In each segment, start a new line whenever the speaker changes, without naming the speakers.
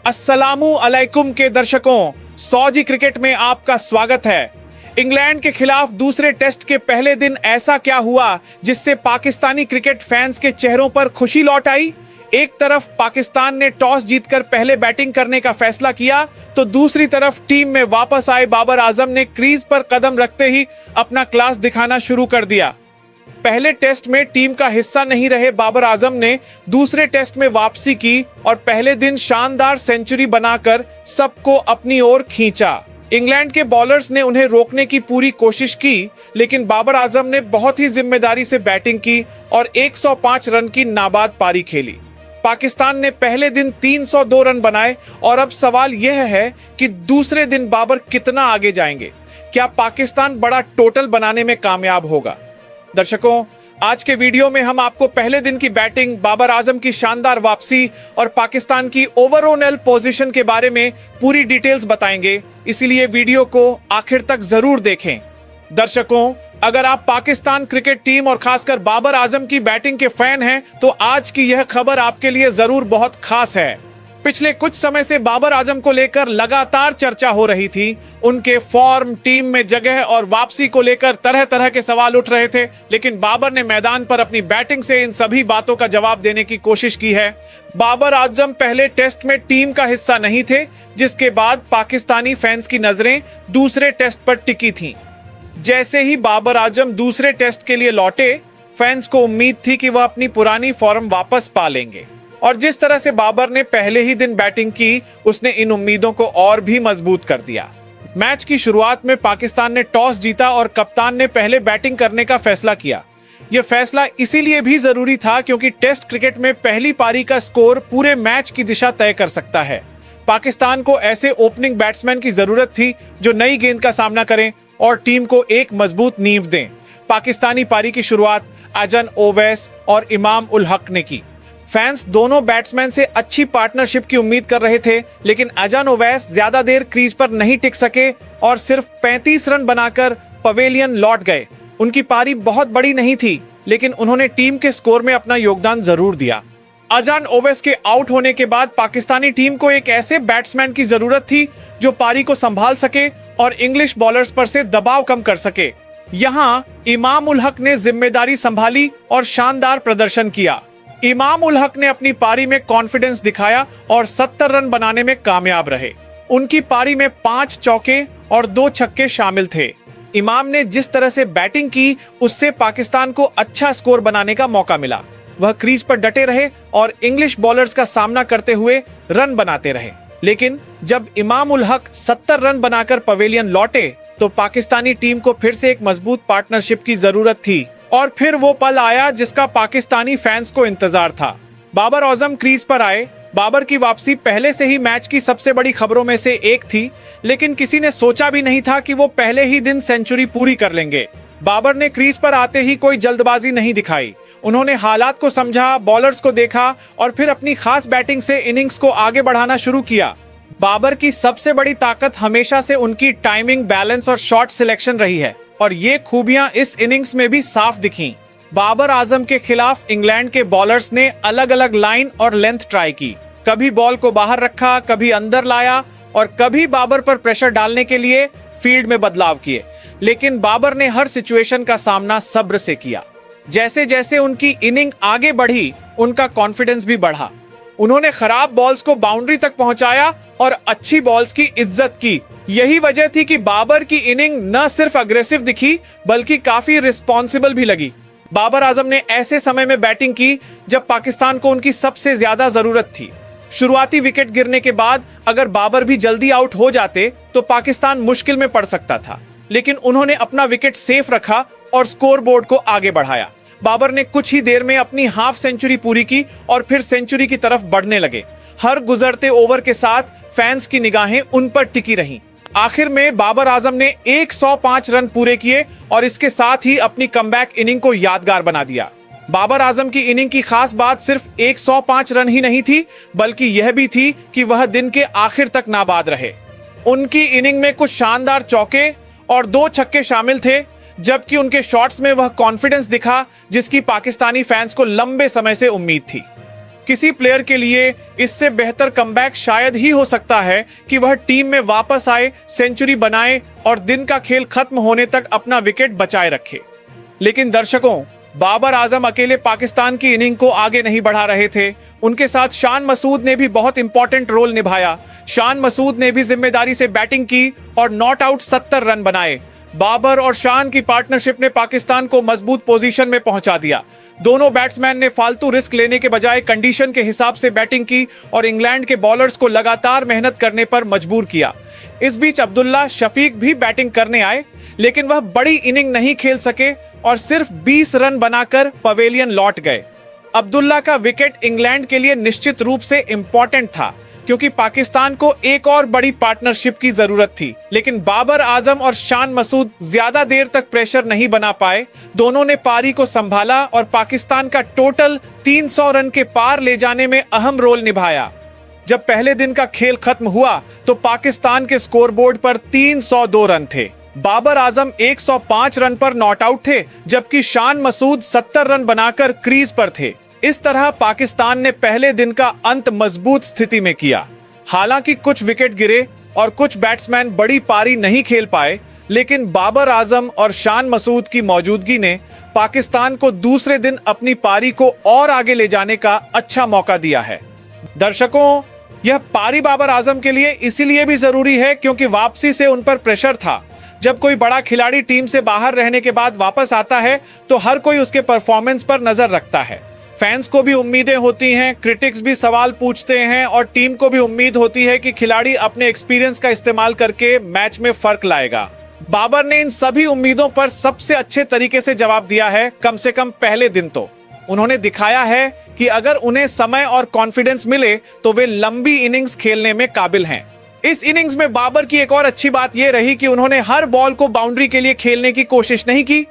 अस्सलामु अलैकुम के दर्शकों, सौजी क्रिकेट में आपका स्वागत है। इंग्लैंड के खिलाफ दूसरे टेस्ट के पहले दिन ऐसा क्या हुआ जिससे पाकिस्तानी क्रिकेट फैंस के चेहरों पर खुशी लौट आई? एक तरफ पाकिस्तान ने टॉस जीतकर पहले बैटिंग करने का फैसला किया, तो दूसरी तरफ टीम में वापस आए बाबर आजम ने क्रीज पर कदम रखते ही अपना क्लास दिखाना शुरू कर दिया। पहले टेस्ट में टीम का हिस्सा नहीं रहे बाबर आजम ने दूसरे टेस्ट में वापसी की और पहले दिन शानदार सेंचुरी बनाकर सबको अपनी ओर खींचा। इंग्लैंड के बॉलर्स ने उन्हें रोकने की पूरी कोशिश की, लेकिन बाबर आजम ने बहुत ही जिम्मेदारी से बैटिंग की और 105 रन की नाबाद पारी खेली। पाकिस्तान ने पहले दिन 302 रन बनाए और अब सवाल यह है कि दूसरे दिन बाबर कितना आगे जाएंगे। क्या पाकिस्तान बड़ा टोटल बनाने में कामयाब होगा? दर्शकों, आज के वीडियो में हम आपको पहले दिन की बैटिंग, बाबर आजम की शानदार वापसी और पाकिस्तान की ओवरऑल पोजीशन के बारे में पूरी डिटेल्स बताएंगे, इसीलिए वीडियो को आखिर तक जरूर देखें। दर्शकों, अगर आप पाकिस्तान क्रिकेट टीम और खासकर बाबर आजम की बैटिंग के फैन हैं, तो आज की यह खबर आपके लिए जरूर बहुत खास है। पिछले कुछ समय से बाबर आजम को लेकर लगातार चर्चा हो रही थी। उनके फॉर्म, टीम में जगह और वापसी को लेकर तरह तरह के सवाल उठ रहे थे, लेकिन बाबर ने मैदान पर अपनी बैटिंग से इन सभी बातों का जवाब देने की कोशिश की है। बाबर आजम पहले टेस्ट में टीम का हिस्सा नहीं थे, जिसके बाद पाकिस्तानी फैंस की नजरें दूसरे टेस्ट पर टिकी थीं। जैसे ही बाबर आजम दूसरे टेस्ट के लिए लौटे, फैंस को उम्मीद थी कि वह अपनी पुरानी फॉर्म वापस पा लेंगे, और जिस तरह से बाबर ने पहले ही दिन बैटिंग की, उसने इन उम्मीदों को और भी मजबूत कर दिया। मैच की शुरुआत में पाकिस्तान ने टॉस जीता और कप्तान ने पहले बैटिंग करने का फैसला किया। यह फैसला इसीलिए भी जरूरी था क्योंकि टेस्ट क्रिकेट में पहली पारी का स्कोर पूरे मैच की दिशा तय कर सकता है। पाकिस्तान को ऐसे ओपनिंग बैट्समैन की जरूरत थी जो नई गेंद का सामना करें और टीम को एक मजबूत नींव दें। पाकिस्तानी पारी की शुरुआत अजन ओवैस और इमाम उल हक ने की। फैंस दोनों बैट्समैन से अच्छी पार्टनरशिप की उम्मीद कर रहे थे, लेकिन अजन ओवैस ज्यादा देर क्रीज पर नहीं टिक सके और सिर्फ 35 रन बनाकर पवेलियन लौट गए। उनकी पारी बहुत बड़ी नहीं थी, लेकिन उन्होंने टीम के स्कोर में अपना योगदान जरूर दिया। अजन ओवैस के आउट होने के बाद पाकिस्तानी टीम को एक ऐसे बैट्समैन की जरूरत थी जो पारी को संभाल सके और इंग्लिश बॉलर्स पर से दबाव कम कर सके। यहाँ इमाम उल हक ने जिम्मेदारी संभाली और शानदार प्रदर्शन किया। इमाम उल हक ने अपनी पारी में कॉन्फिडेंस दिखाया और 70 रन बनाने में कामयाब रहे। उनकी पारी में 5 चौके और 2 छक्के शामिल थे। इमाम ने जिस तरह से बैटिंग की, उससे पाकिस्तान को अच्छा स्कोर बनाने का मौका मिला। वह क्रीज पर डटे रहे और इंग्लिश बॉलर्स का सामना करते हुए रन बनाते रहे। लेकिन जब इमाम उल हक 70 रन बनाकर पवेलियन लौटे, तो पाकिस्तानी टीम को फिर से एक मजबूत पार्टनरशिप की जरूरत थी, और फिर वो पल आया जिसका पाकिस्तानी फैंस को इंतजार था। बाबर आजम क्रीज पर आए। बाबर की वापसी पहले से ही मैच की सबसे बड़ी खबरों में से एक थी, लेकिन किसी ने सोचा भी नहीं था कि वो पहले ही दिन सेंचुरी पूरी कर लेंगे। बाबर ने क्रीज पर आते ही कोई जल्दबाजी नहीं दिखाई। उन्होंने हालात को समझा, बॉलर्स को देखा और फिर अपनी खास बैटिंग से इनिंग्स को आगे बढ़ाना शुरू किया। बाबर की सबसे बड़ी ताकत हमेशा से उनकी टाइमिंग, बैलेंस और शॉट सिलेक्शन रही है, और ये खूबियां इस इनिंग्स में भी साफ दिखी। बाबर आजम के खिलाफ इंग्लैंड के बॉलर्स ने अलग अलग लाइन और लेंथ ट्राई की। कभी बॉल को बाहर रखा, कभी अंदर लाया और कभी बाबर पर प्रेशर डालने के लिए फील्ड में बदलाव किए, लेकिन बाबर ने हर सिचुएशन का सामना सब्र से किया। जैसे जैसे उनकी इनिंग आगे बढ़ी, उनका कॉन्फिडेंस भी बढ़ा। उन्होंने खराब बॉल्स को बाउंड्री तक पहुंचाया और अच्छी बॉल्स की इज्जत की। यही वजह थी कि बाबर की इनिंग न सिर्फ अग्रेसिव दिखी, बल्कि काफी रिस्पॉन्सिबल भी लगी। बाबर आजम ने ऐसे समय में बैटिंग की जब पाकिस्तान को उनकी सबसे ज्यादा जरूरत थी। शुरुआती विकेट गिरने के बाद अगर बाबर भी जल्दी आउट हो जाते तो पाकिस्तान मुश्किल में पड़ सकता था, लेकिन उन्होंने अपना विकेट सेफ रखा और स्कोरबोर्ड को आगे बढ़ाया। बाबर ने कुछ ही देर में अपनी हाफ सेंचुरी पूरी की और फिर सेंचुरी की तरफ बढ़ने लगे। हर गुजरते ओवर के साथ फैंस की निगाहें उन पर टिकी रहीं। आखिर में बाबर आजम ने 105 रन पूरे किए और इसके साथ ही अपनी कमबैक इनिंग को यादगार बना दिया। बाबर आजम की इनिंग की खास बात सिर्फ 105 रन ही नहीं थी, बल्कि यह भी थी कि वह दिन के आखिर तक नाबाद रहे। उनकी इनिंग में कुछ शानदार चौके और 2 छक्के शामिल थे, जबकि उनके शॉट्स में वह कॉन्फिडेंस दिखा जिसकी पाकिस्तानी फैंस को लंबे समय से उम्मीद थी। किसी प्लेयर के लिए इससे बेहतर कमबैक शायद ही हो सकता है कि वह टीम में वापस आए, सेंचुरी बनाए और दिन का खेल खत्म होने तक अपना विकेट बचाए रखे। लेकिन दर्शकों, बाबर आजम अकेले पाकिस्तान की इनिंग को आगे नहीं बढ़ा रहे थे। उनके साथ शान मसूद ने भी बहुत इंपॉर्टेंट रोल निभाया। शान मसूद ने भी जिम्मेदारी से बैटिंग की और नॉट आउट 70 रन बनाए। बाबर और शान की पार्टनरशिप ने पाकिस्तान को मजबूत पोजीशन में पहुंचा दिया। दोनों बैट्समैन ने फालतू रिस्क लेने के बजाय कंडीशन के हिसाब से बैटिंग की और इंग्लैंड के बॉलर्स को लगातार मेहनत करने पर मजबूर किया। इस बीच अब्दुल्ला शफीक भी बैटिंग करने आए, लेकिन वह बड़ी इनिंग नहीं खेल सके और सिर्फ 20 रन बनाकर पवेलियन लौट गए। अब्दुल्ला का विकेट इंग्लैंड के लिए निश्चित रूप से इंपॉर्टेंट था, क्योंकि पाकिस्तान को एक और बड़ी पार्टनरशिप की जरूरत थी। लेकिन बाबर आजम और शान मसूद ज्यादा देर तक प्रेशर नहीं बना पाए। दोनों ने पारी को संभाला और पाकिस्तान का टोटल 300 रन के पार ले जाने में अहम रोल निभाया। जब पहले दिन का खेल खत्म हुआ तो पाकिस्तान के स्कोरबोर्ड पर 302 रन थे। बाबर आजम 105 रन पर नॉट आउट थे, जबकि शान मसूद 70 रन बनाकर क्रीज पर थे। इस तरह पाकिस्तान ने पहले दिन का अंत मजबूत स्थिति में किया। हालांकि कुछ विकेट गिरे और कुछ बैट्समैन बड़ी पारी नहीं खेल पाए, लेकिन बाबर आजम और शान मसूद की मौजूदगी ने पाकिस्तान को दूसरे दिन अपनी पारी को और आगे ले जाने का अच्छा मौका दिया है। दर्शकों, यह पारी बाबर आजम के लिए इसीलिए भी जरूरी है क्योंकि वापसी से उन पर प्रेशर था। जब कोई बड़ा खिलाड़ी टीम से बाहर रहने के बाद वापस आता है तो हर कोई उसके परफॉर्मेंस पर नजर रखता है। फैंस को भी उम्मीदें होती हैं, क्रिटिक्स भी सवाल पूछते हैं और टीम को भी उम्मीद होती है कि खिलाड़ी अपने एक्सपीरियंस का इस्तेमाल करके मैच में फर्क लाएगा। बाबर ने इन सभी उम्मीदों पर सबसे अच्छे तरीके से जवाब दिया है, कम से कम पहले दिन तो। उन्होंने दिखाया है कि अगर उन्हें समय और कॉन्फिडेंस मिले तो वे लंबी इनिंग्स खेलने में काबिल हैं। इस इनिंग्स में बाबर की एक और अच्छी बात यह रही कि उन्होंने हर बॉल को बाउंड्री के लिए खेलने की कोशिश नहीं की।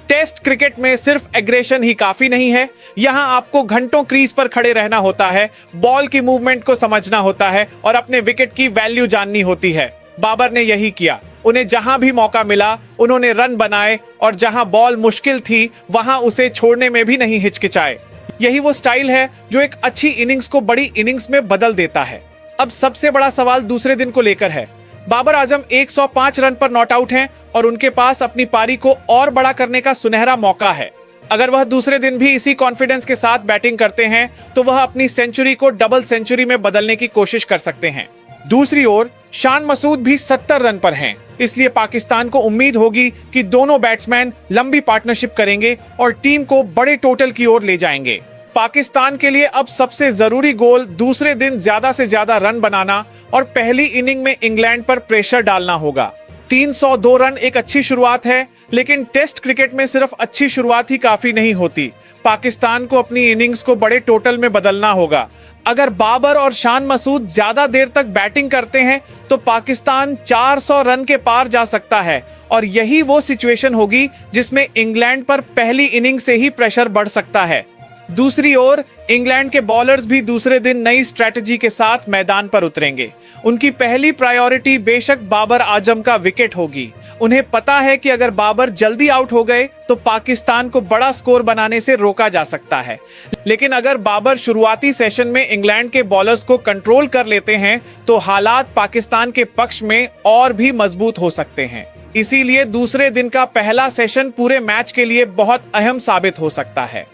टेस्ट क्रिकेट में सिर्फ एग्रेशन ही काफी नहीं है। यहां आपको घंटों क्रीज पर खड़े रहना होता है, बॉल की मूवमेंट को समझना होता है और अपने विकेट की वैल्यू जाननी होती है। बाबर ने यही किया। उन्हें जहां भी मौका मिला उन्होंने रन बनाए और जहां बॉल मुश्किल थी वहां उसे छोड़ने में भी नहीं हिचकिचाए। यही वो स्टाइल है जो एक अच्छी इनिंग्स को बड़ी इनिंग्स में बदल देता है। अब सबसे बड़ा सवाल दूसरे दिन को लेकर है। बाबर आजम 105 रन पर नॉट आउट हैं और उनके पास अपनी पारी को और बड़ा करने का सुनहरा मौका है। अगर वह दूसरे दिन भी इसी कॉन्फिडेंस के साथ बैटिंग करते हैं तो वह अपनी सेंचुरी को डबल सेंचुरी में बदलने की कोशिश कर सकते हैं। दूसरी ओर शान मसूद भी 70 रन पर हैं, इसलिए पाकिस्तान को उम्मीद होगी कि दोनों बैट्समैन लंबी पार्टनरशिप करेंगे और टीम को बड़े टोटल की ओर ले जाएंगे। पाकिस्तान के लिए अब सबसे जरूरी गोल दूसरे दिन ज्यादा से ज्यादा रन बनाना और पहली इनिंग में इंग्लैंड पर प्रेशर डालना होगा। 302 रन एक अच्छी शुरुआत है, लेकिन टेस्ट क्रिकेट में सिर्फ अच्छी शुरुआत ही काफी नहीं होती। पाकिस्तान को अपनी इनिंग्स को बड़े टोटल में बदलना होगा। अगर बाबर और शान मसूद ज्यादा देर तक बैटिंग करते हैं तो पाकिस्तान 400 रन के पार जा सकता है और यही वो सिचुएशन होगी जिसमें इंग्लैंड पर पहली इनिंग से ही प्रेशर बढ़ सकता है। दूसरी ओर इंग्लैंड के बॉलर्स भी दूसरे दिन नई स्ट्रेटजी के साथ मैदान पर उतरेंगे। उनकी पहली प्रायोरिटी बेशक बाबर आजम का विकेट होगी। उन्हें पता है कि अगर बाबर जल्दी आउट हो गए तो पाकिस्तान को बड़ा स्कोर बनाने से रोका जा सकता है। लेकिन अगर बाबर शुरुआती सेशन में इंग्लैंड के बॉलर्स को कंट्रोल कर लेते हैं तो हालात पाकिस्तान के पक्ष में और भी मजबूत हो सकते हैं। इसीलिए दूसरे दिन का पहला सेशन पूरे मैच के लिए बहुत अहम साबित हो सकता है।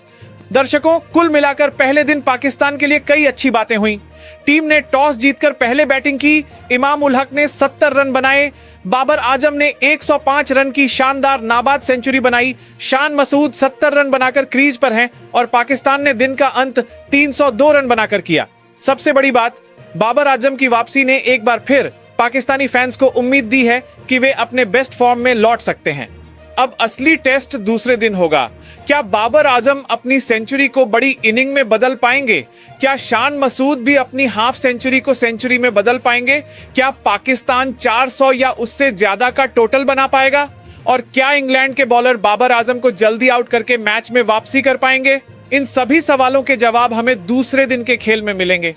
दर्शकों, कुल मिलाकर पहले दिन पाकिस्तान के लिए कई अच्छी बातें हुई। टीम ने टॉस जीतकर पहले बैटिंग की। इमाम उल हक ने 70 रन बनाए। बाबर आजम ने 105 रन की शानदार नाबाद सेंचुरी बनाई। शान मसूद 70 रन बनाकर क्रीज पर हैं और पाकिस्तान ने दिन का अंत 302 रन बनाकर किया। सबसे बड़ी बात, बाबर आजम की वापसी ने एक बार फिर पाकिस्तानी फैंस को उम्मीद दी है कि वे अपने बेस्ट फॉर्म में लौट सकते हैं। अब असली टेस्ट दूसरे दिन होगा। क्या बाबर आजम अपनी सेंचुरी को बड़ी इनिंग में बदल पाएंगे? क्या शान मसूद भी अपनी हाफ सेंचुरी को सेंचुरी में बदल पाएंगे? क्या पाकिस्तान 400 या उससे ज्यादा का टोटल बना पाएगा? और क्या इंग्लैंड के बॉलर बाबर आजम को जल्दी आउट करके मैच में वापसी कर पाएंगे? इन सभी सवालों के जवाब हमें दूसरे दिन के खेल में मिलेंगे।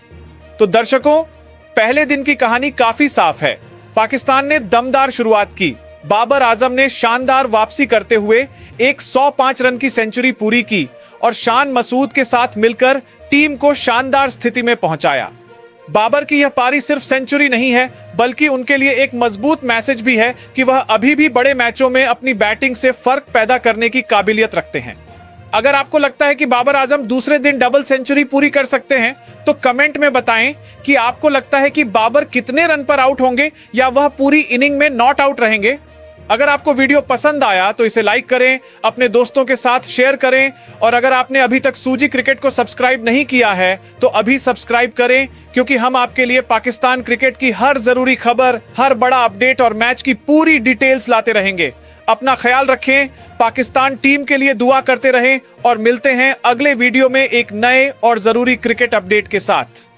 तो दर्शकों, पहले दिन की कहानी काफी साफ है। पाकिस्तान ने दमदार शुरुआत की। बाबर आजम ने शानदार वापसी करते हुए एक 105 रन की सेंचुरी पूरी की और शान मसूद के साथ मिलकर टीम को शानदार स्थिति में पहुंचाया। बाबर की यह पारी सिर्फ सेंचुरी नहीं है, बल्कि उनके लिए एक मजबूत मैसेज भी है कि वह अभी भी बड़े मैचों में अपनी बैटिंग से फर्क पैदा करने की काबिलियत रखते हैं। अगर आपको लगता है कि बाबर आजम दूसरे दिन डबल सेंचुरी पूरी कर सकते हैं, तो कमेंट में बताएं कि आपको लगता है कि बाबर कितने रन पर आउट होंगे या वह पूरी इनिंग में नॉट आउट रहेंगे। अगर आपको वीडियो पसंद आया तो इसे लाइक करें, अपने दोस्तों के साथ शेयर करें, और अगर आपने अभी तक सूजी क्रिकेट को सब्सक्राइब नहीं किया है तो अभी सब्सक्राइब करें, क्योंकि हम आपके लिए पाकिस्तान क्रिकेट की हर जरूरी खबर, हर बड़ा अपडेट और मैच की पूरी डिटेल्स लाते रहेंगे। अपना ख्याल रखें, पाकिस्तान टीम के लिए दुआ करते रहें और मिलते हैं अगले वीडियो में एक नए और जरूरी क्रिकेट अपडेट के साथ।